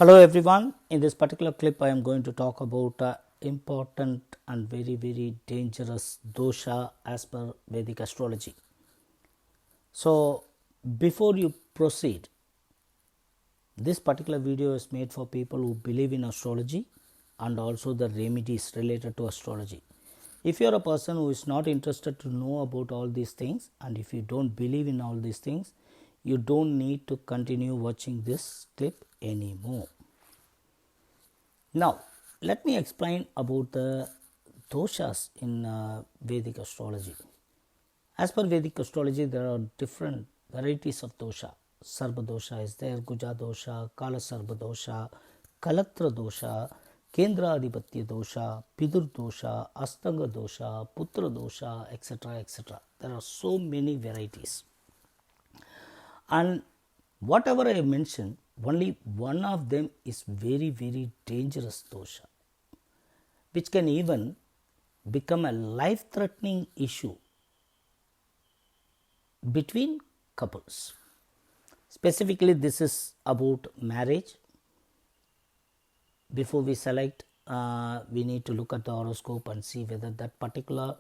Hello everyone, in this particular clip I am going to talk about important and very dangerous dosha as per Vedic astrology. So before you proceed, this particular video is made for people who believe in astrology and also the remedies related to astrology. If you are a person who is not interested to know about all these things and if you don't believe in all these things, you don't need to continue watching this clip anymore. Now, let me explain about the doshas in Vedic astrology. As per Vedic astrology, there are different varieties of dosha. Sarva dosha is there, Guja dosha, Kalathra dosha, Kalathra dosha, Kendra adhipatya dosha, Pidur dosha, Astanga dosha, Putra dosha, etc. etc. There are so many varieties. And whatever I have mentioned, only one of them is very dangerous dosha, which can even become a life threatening issue between couples. Specifically, this is about marriage. Before we select, we need to look at the horoscope and see whether that particular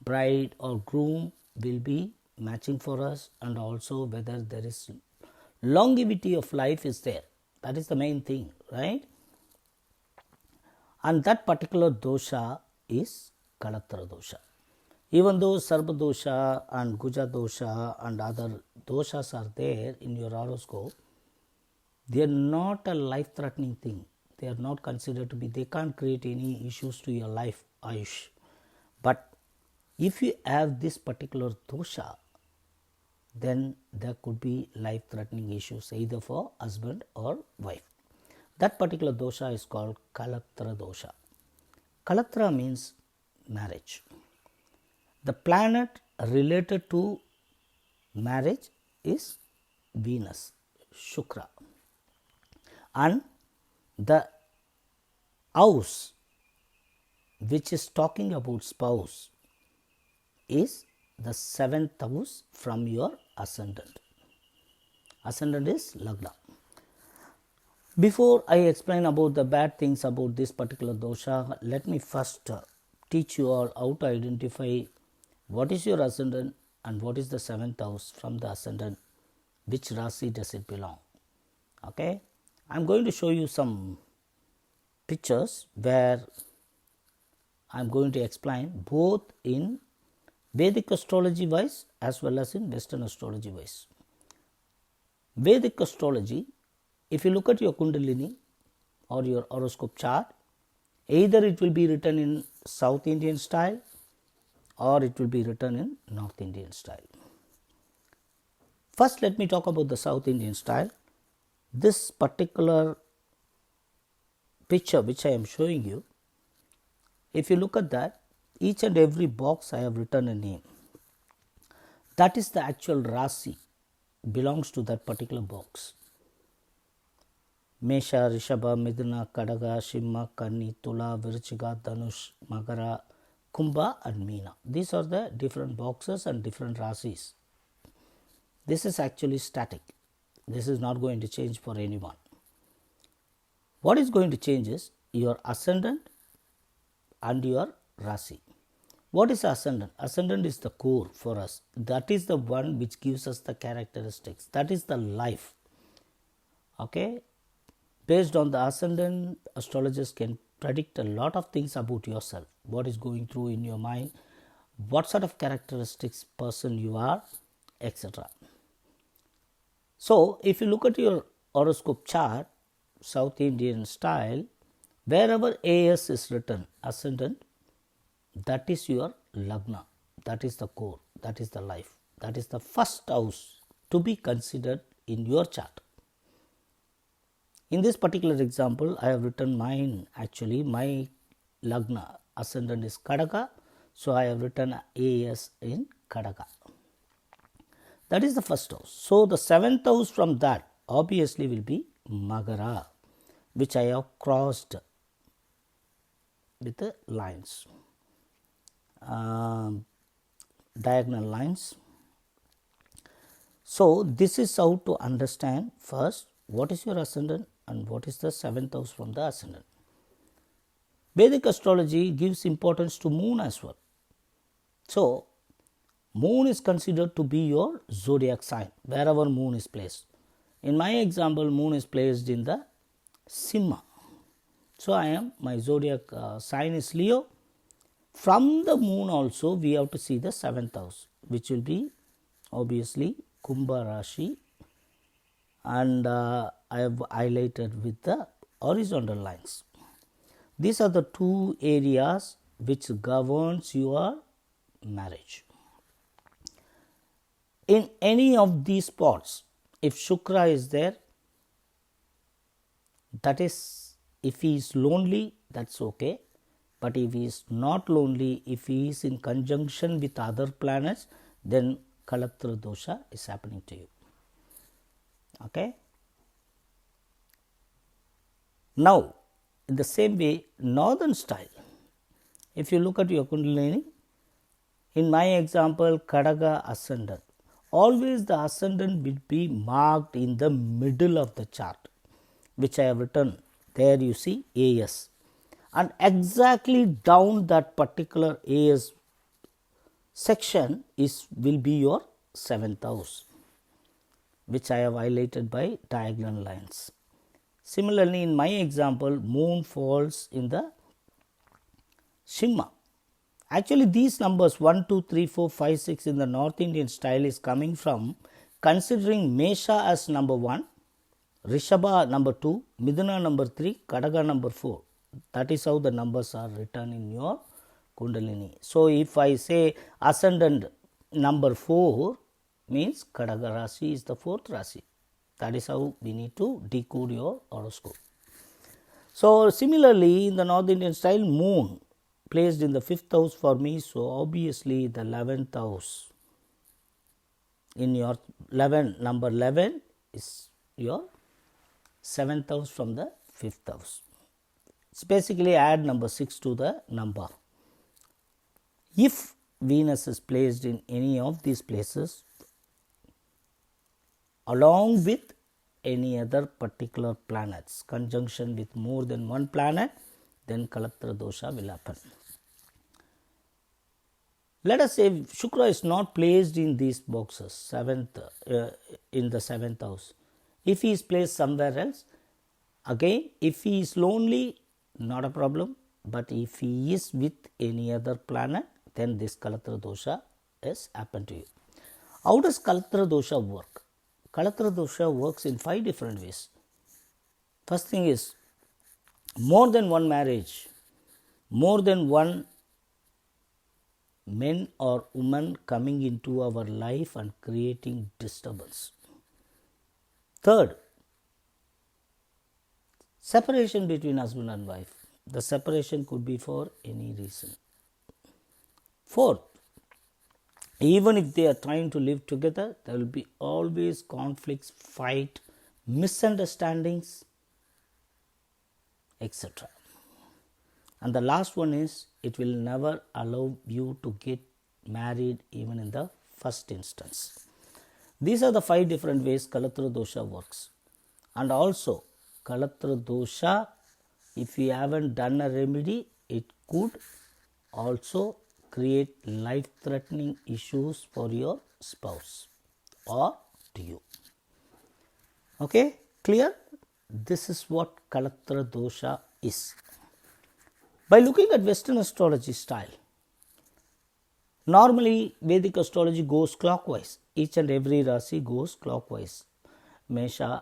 bride or groom will be matching for us, and also whether there is longevity of life is there. That is the main thing, right? And that particular dosha is Kalathra dosha. Even though Sarva dosha and Guja dosha and other doshas are there in your horoscope, they are not a life threatening thing. They are not considered to be, they can't create any issues to your life, Ayush. But if you have this particular dosha, then there could be life threatening issues either for husband or wife. That particular dosha is called Kalathra dosha. Kalathra means marriage. The planet related to marriage is Venus, Shukra. And the house which is talking about spouse is the 7th house from your ascendant. Ascendant is Lagna. Before I explain about the bad things about this particular dosha, let me first teach you all how to identify what is your ascendant and what is the 7th house from the ascendant, which Rasi does it belong. Okay, I am going to show you some pictures where I am going to explain both in Vedic astrology wise as well as in Western astrology wise. Vedic astrology, if you look at your Kundalini or your horoscope chart, either it will be written in South Indian style or it will be written in North Indian style. First, let me talk about the South Indian style. This particular picture which I am showing you, if you look at that, each and every box I have written a name. That is the actual Rasi, belongs to that particular box. Mesha, Rishabha, Midhuna, Kadaga, Simha, Kanni, Tula, Virchiga, Dhanush, Magara, Kumbha and Meena. These are the different boxes and different Rasis. This is actually static. This is not going to change for anyone. What is going to change is your ascendant and your Rasi. What is ascendant? Ascendant is the core for us. That is the one which gives us the characteristics. That is the life. Okay. Based on the ascendant, astrologers can predict a lot of things about yourself. What is going through in your mind, what sort of characteristics person you are, etc. So, if you look at your horoscope chart, South Indian style, wherever AS is written, ascendant, that is your Lagna, that is the core, that is the life, that is the first house to be considered in your chart. In this particular example, I have written mine, actually my Lagna, ascendant is Kadaka, so I have written AS in Kadaka. That is the first house. So, the 7th house from that obviously will be Magara, which I have crossed with the lines, diagonal lines. So, this is how to understand first what is your ascendant and what is the 7th house from the ascendant. Vedic astrology gives importance to moon as well. So, moon is considered to be your zodiac sign wherever moon is placed. In my example, moon is placed in the Simha. So, my zodiac sign is Leo. From the moon also we have to see the 7th house, which will be obviously Kumbha Rashi, and I have highlighted with the horizontal lines. These are the two areas which governs your marriage. In any of these spots, if Shukra is there, that is, if he is lonely, that's okay. But if he is not lonely, if he is in conjunction with other planets, then Kalathra Dhosa is happening to you. Okay. Now, in the same way, northern style, if you look at your Kundalini, in my example, Kadaga ascendant, always the ascendant will be marked in the middle of the chart, which I have written there. You see AS, and exactly down that particular AS section will be your 7th house, which I have highlighted by diagonal lines. Similarly, in my example, moon falls in the Simha. Actually, these numbers 1, 2, 3, 4, 5, 6 in the North Indian style is coming from considering Mesha as number 1, Rishabha number 2, Midhuna number 3, Kadaga number 4. That is how the numbers are written in your Kundalini. So, if I say ascendant number 4 means Kadaga Rashi is the 4th Rashi. That is how we need to decode your horoscope. So, similarly, in the North Indian style, moon placed in the 5th house for me. So, obviously, the 11th house in your number 11 is your 7th house from the 5th house. It's basically add number 6 to the number. If Venus is placed in any of these places, along with any other particular planets, conjunction with more than one planet, then Kalathra Dosha will happen. Let us say Shukra is not placed in these boxes, in the 7th house. If he is placed somewhere else, again, if he is lonely, not a problem. But if he is with any other planet, then this Kalathra Dosha has happened to you. How does Kalathra Dosha work? Kalathra Dosha works in 5 different ways. First thing is, more than one marriage, more than one men or women coming into our life and creating disturbance. Third, separation between husband and wife. The separation could be for any reason. Fourth, even if they are trying to live together, there will be always conflicts, fight, misunderstandings, etc. And the last one is, it will never allow you to get married even in the first instance. These are the 5 different ways Kalathra Dosha works. And also, Kalathra Dosha, if you haven't done a remedy, it could also create life-threatening issues for your spouse or to you. Okay, clear? This is what Kalathra Dosha is. By looking at Western astrology style, normally Vedic astrology goes clockwise. Each and every Rasi goes clockwise. Mesha,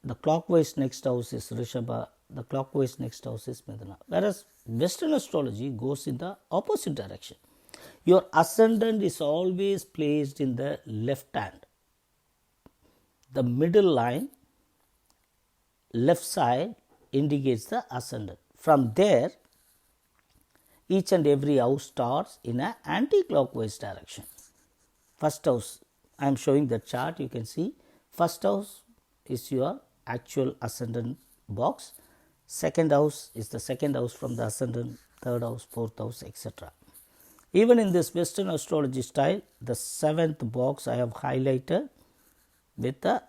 the clockwise next house is Rishabha, the clockwise next house is Midhuna. Whereas Western astrology goes in the opposite direction. Your ascendant is always placed in the left hand. The middle line, left side, indicates the ascendant. From there, each and every house starts in an anti-clockwise direction. First house, I am showing the chart, you can see. First house is your actual ascendant box. Second house is the second house from the ascendant, third house, fourth house, etc. Even in this Western astrology style, the 7th box I have highlighted with the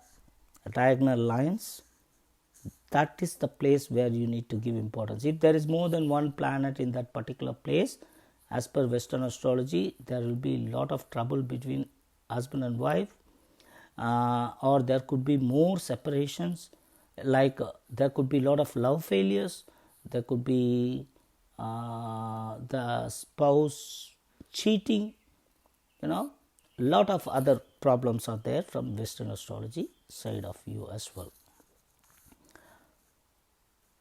diagonal lines. that is the place where you need to give importance. If there is more than one planet in that particular place, as per Western astrology, there will be a lot of trouble between husband and wife, or there could be more separations, like there could be a lot of love failures, there could be the spouse cheating, lot of other problems are there from Western astrology side of view as well.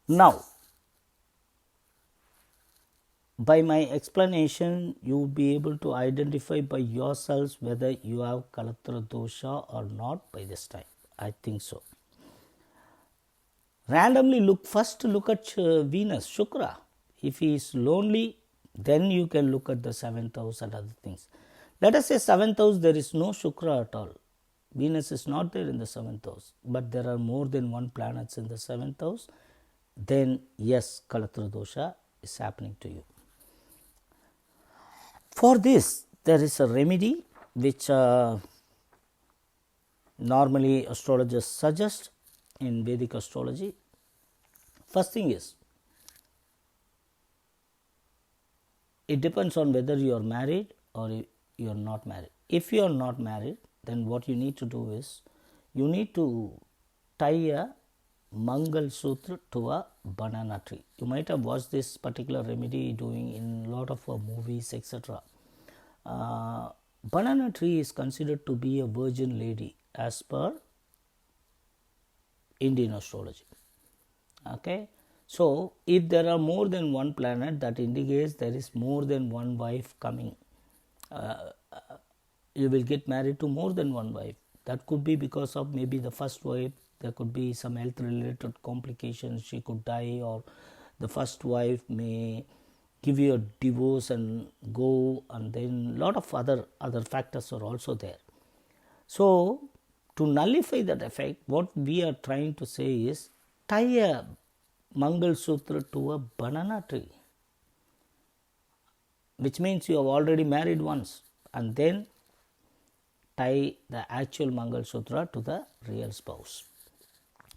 Now, by my explanation, you will be able to identify by yourselves whether you have Kalathra Dosha or not by this time. I think so. Randomly first look at Venus, Shukra. If he is lonely, then you can look at the 7th house and other things. Let us say 7th house, there is no Shukra at all. Venus is not there in the 7th house, but there are more than one planets in the 7th house. Then yes, Kalathra Dosha is happening to you. For this, there is a remedy which normally astrologers suggest in Vedic astrology. First thing is, it depends on whether you are married or you are not married. If you are not married, then what you need to do is, you need to tie a Mangal Sutra to a banana tree. You might have watched this particular remedy doing in a lot of movies, etc. Banana tree is considered to be a virgin lady as per Indian astrology. Okay, so if there are more than one planet, that indicates there is more than one wife coming. You will get married to more than one wife. That could be because of maybe the first wife, there could be some health related complications, she could die, or the first wife may give you a divorce and go, and then lot of other factors are also there. So to nullify that effect, what we are trying to say is, tie a Mangal Sutra to a banana tree, which means you have already married once, and then tie the actual Mangal Sutra to the real spouse.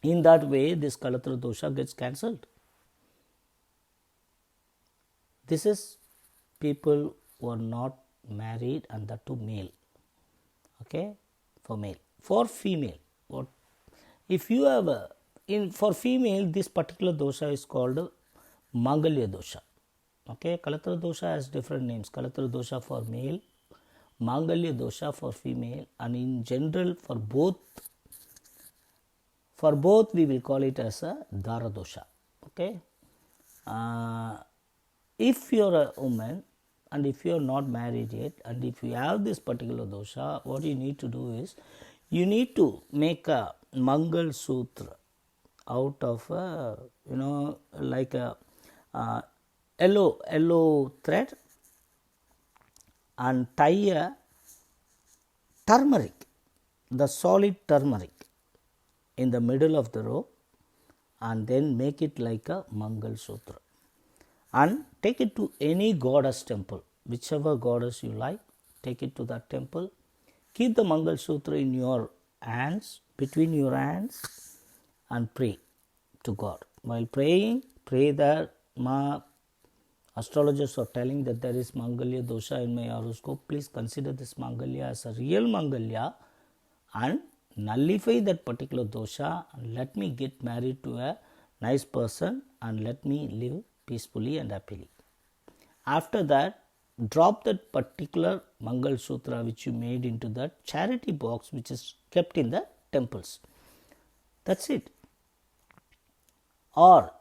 In that way, this Kalathra Dosha gets cancelled. This is people who are not married, and that to male. Okay, for male. For female, what if you have for female, this particular dosha is called Mangalya Dosha. Okay, Kalathra Dosha has different names. Kalathra Dosha for male, Mangalya Dosha for female, and in general for both we will call it as a Dara Dosha. Okay, if you are a woman and if you are not married yet, and if you have this particular dosha, what you need to do is, you need to make a Mangal Sutra out of a, like a yellow thread, and tie a turmeric, the solid turmeric, in the middle of the rope, and then make it like a Mangal Sutra, and take it to any goddess temple, whichever goddess you like, take it to that temple, keep the Mangal Sutra in your hands, between your hands, and pray to God. While praying, pray that astrologers are telling that there is Mangalya Dosha in my horoscope. Please consider this Mangalya as a real Mangalya and nullify that particular dosha, and let me get married to a nice person and let me live peacefully and happily. After that, drop that particular Mangal Sutra which you made into that charity box which is kept in the temples. That's it. Or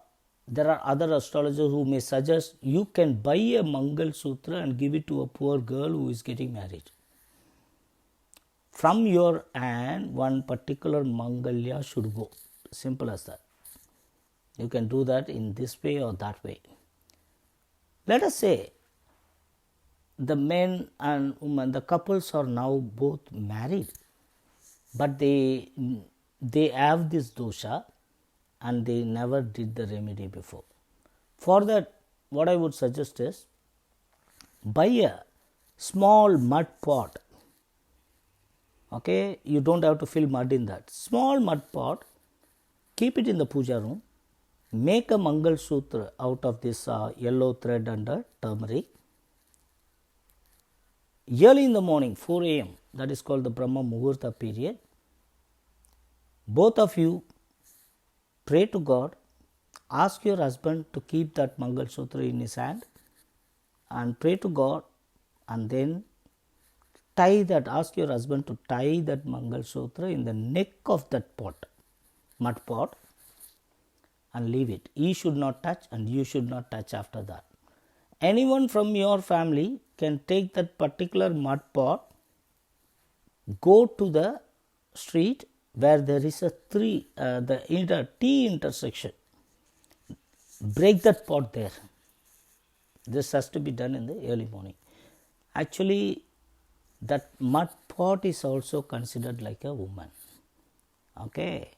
there are other astrologers who may suggest you can buy a Mangal Sutra and give it to a poor girl who is getting married. From your hand, one particular Mangalya should go. Simple as that. You can do that in this way or that way. Let us say the men and women, the couples are now both married, but they have this dosha and they never did the remedy before. For that, what I would suggest is, buy a small mud pot. Okay, you don't have to fill mud in that. Small mud pot, keep it in the puja room, make a Mangal Sutra out of this yellow thread and turmeric. Early in the morning, 4 a.m., that is called the Brahma Muhurta period, both of you pray to God, ask your husband to keep that Mangal Sutra in his hand and pray to God, and then ask your husband to tie that Mangal Sutra in the neck of that pot, mud pot, and leave it. He should not touch and you should not touch after that. Anyone from your family can take that particular mud pot, go to the street where there is a T intersection, break that pot there. This has to be done in the early morning. Actually, that mud pot is also considered like a woman. Okay.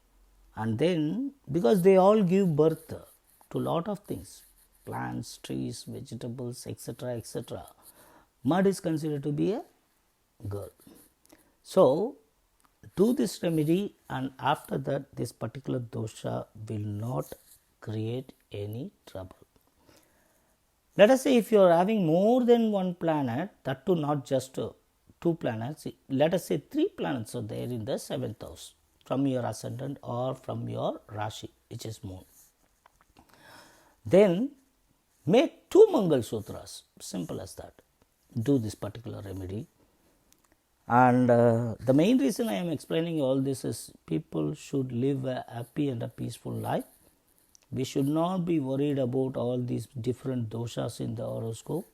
And then, because they all give birth to lot of things, plants, trees, vegetables, etc., etc., mud is considered to be a girl. So, do this remedy, and after that this particular dosha will not create any trouble. Let us say if you are having more than one planet, that too not just two planets, let us say 3 planets are there in the 7th house from your ascendant or from your Rashi, which is moon. Then make 2 Mangal Sutras, simple as that. Do this particular remedy. And the main reason I am explaining all this is people should live a happy and a peaceful life. We should not be worried about all these different doshas in the horoscope.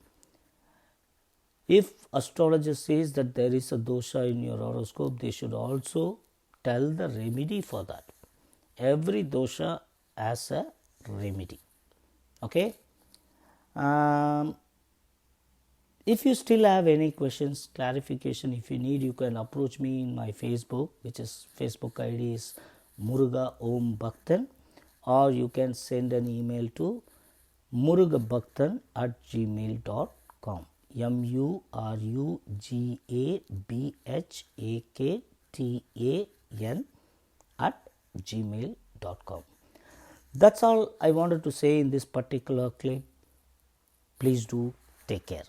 If astrologer says that there is a dosha in your horoscope, they should also tell the remedy for that. Every dosha has a remedy. Okay. If you still have any questions, clarification, if you need, you can approach me in my Facebook, which is Facebook ID is Muruga Om Bhaktan, or you can send an email to murugabhaktan@gmail.com. murugabhaktan@gmail.com. That's all I wanted to say in this particular clip. Please do take care.